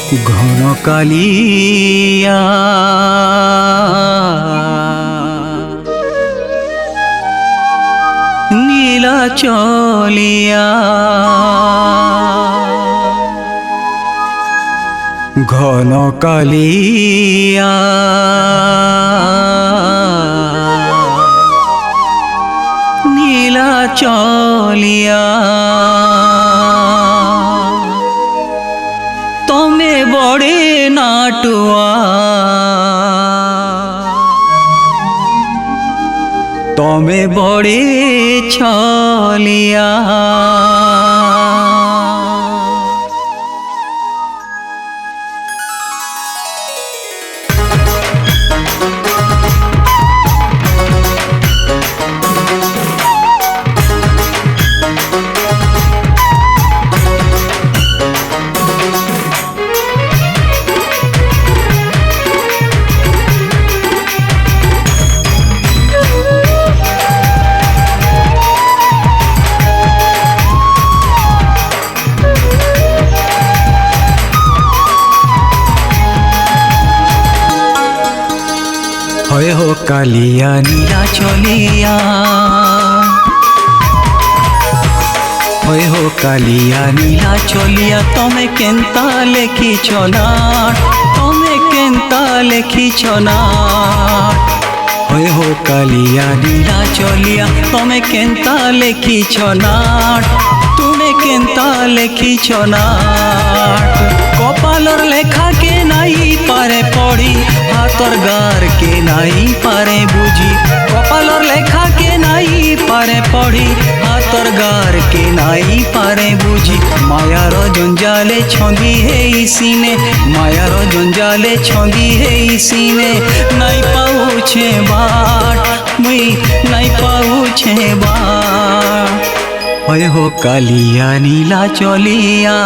ঘন কালিয়া নীলা চলিয়া ঘন কালিয়া নীলা চলিয়া তমে বড়ে নাটুয়া তমে বড়ে ছলিয়া হয় হো কালিয়া নীলা চলিয়া হয় হো কালিয়া নীলা চলিয়া তমে কেন্তা লেখিছ না তমে কেন্তা লেখিছ না হয় হো কালিয়া নীলা চলিয়া তমে কেন্তা লেখিছ না তুমি কেন্তা লেখিছ না কপালর লেখা কে নাই পারে পড়ি হাতর গার কে নাই পারে বুঝি কপালর লেখা কে নাই পারে পড়ি হাতর গার কে নাই পারে বুঝি মায়ার জঞ্জালে ছন্দি হেই সিনে মায়ার জঞ্জালে ছন্দি হেই সিনে নাই পাউছে बाट মুই নাই পাউছে बाट হয় হো কালিয়া নীলা চলিয়া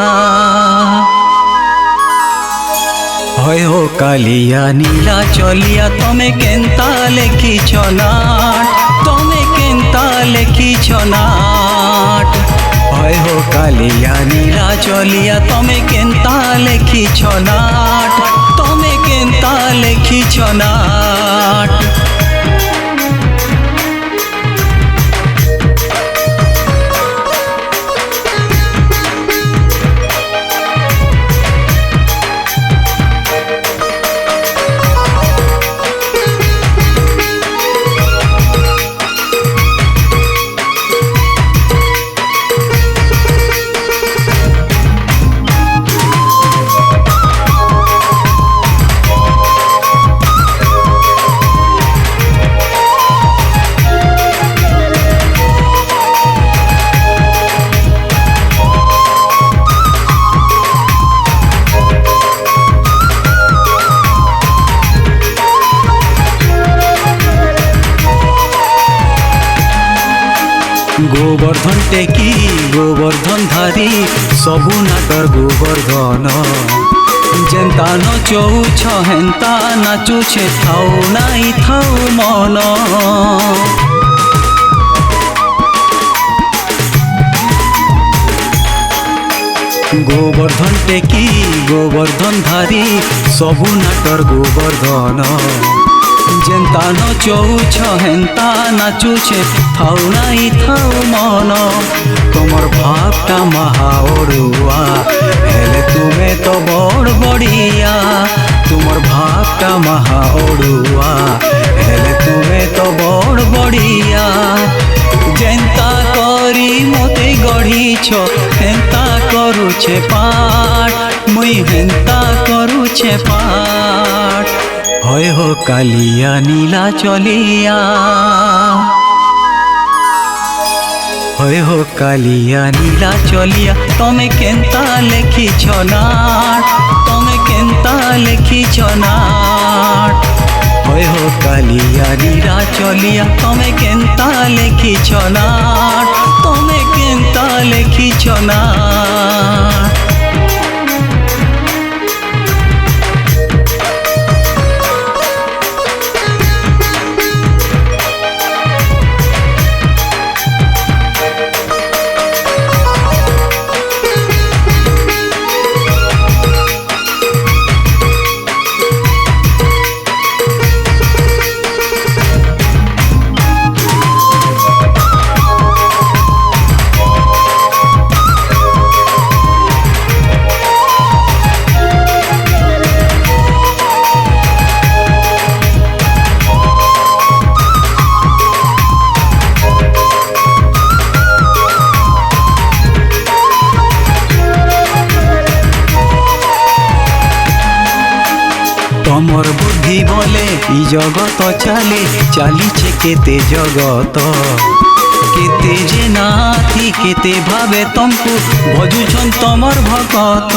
হয় হো কালিয়া নীলা চলিয়া তমে কেন্তা লেখিছ না তমে কেন্তা লেখিছ না হয় হো কালিয়া নীলা চলিয়া তমে কেন্তা লেখিছ না তমে কেন্তা লেখিছ না গোবর্ধন টেকি গোবর্ধন ধারি সবু নাটর গোবর্ধন যেন্তা নচৌছ হেন্তা নাচুছে থাও নাই থাও মন গোবর্ধন টেকি গোবর্ধন ধারি সবু নাটর গোবর্ধন যেন্তা নচৌছ হেন্তা নাচুছে থাও নাই থাও মন তোমার ভাবটা মহা অড়ুয়া হেলে তুমি তো বড় বড়িয়া তোমার ভাবটা মহা অড়ুয়া হেলে তুমি তো বড় বড়িয়া যেন্তা করি মতে গঢ়িছ হেন্তা করুছে পাঠ মুই হেন্তা করুছে পাঠ হয় হো কালিয়া নীলা চলিয়া হয় হো কালিয়া নীলা চলিয়া তমে কেন্তা লেখিছ না তমে কেন্তা লেখিছ না হয় হো কালিয়া নীলা চলিয়া তমে কেন্তা লেখিছ না তমে কেন্তা লেখিছ না तमर बुद्धि बोले ई जगत चाले चालीचे केते जगत केते जे नाथी केते भावे तुमको भजुछन तमर भगत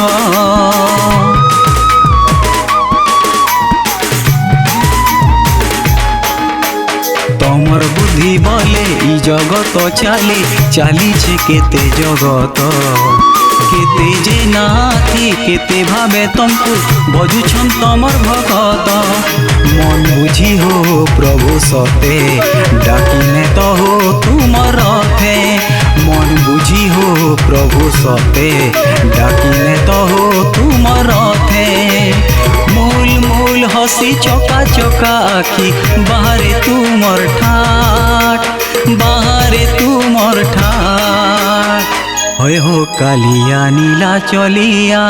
तमर बुद्धि बोले ई जगत चाले चालीचे केते जगत केते जे नाथी केते भावे तुमको भजुछन तमर भगत मन बुझी हो प्रभु सते डाकिने तो हो तुमर रथे मन बुझी हो प्रभु सते डाकिने तो हो तुमर रथे मूल मूल हसी चका चका आखि बाहरे तुमर ठाट बाहरे तुमर ठाट होय हो कालिया नीला चलिया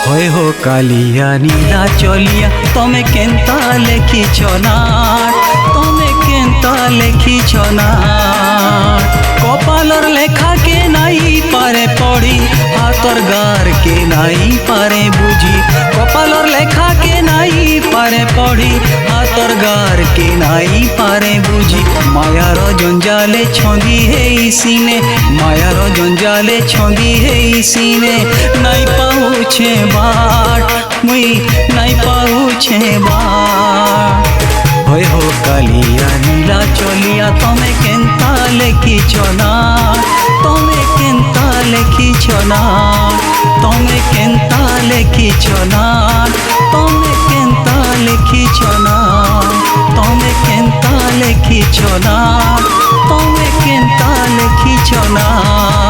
होय हो कालिया नीला चलिया तमे केंता लेखिछ नाट तमे केंता लेखिछ नाट कपालर लेखा के नाई पारे पढ़ी हाथर गार के नाई पारे बुझी कपालर लेखा के नाई पारे पढ़ी हाथर गार के नाई पारे बुझी मायार जंजाले छंदी हे सीने मायार जंजाले छंदी हे सीने नाई पाउछे बाट मुई नाई पाउछे बाट होय हो कालिया नीला चलिया तमे केंता लेखिछ नाट तमे केंता लेखिछ नाट तमे केंता लेखिछ नाट तमे केंता लेखिछ नाट तमे केंता लेखिछ नाट तमे केंता लेखिछ नाट।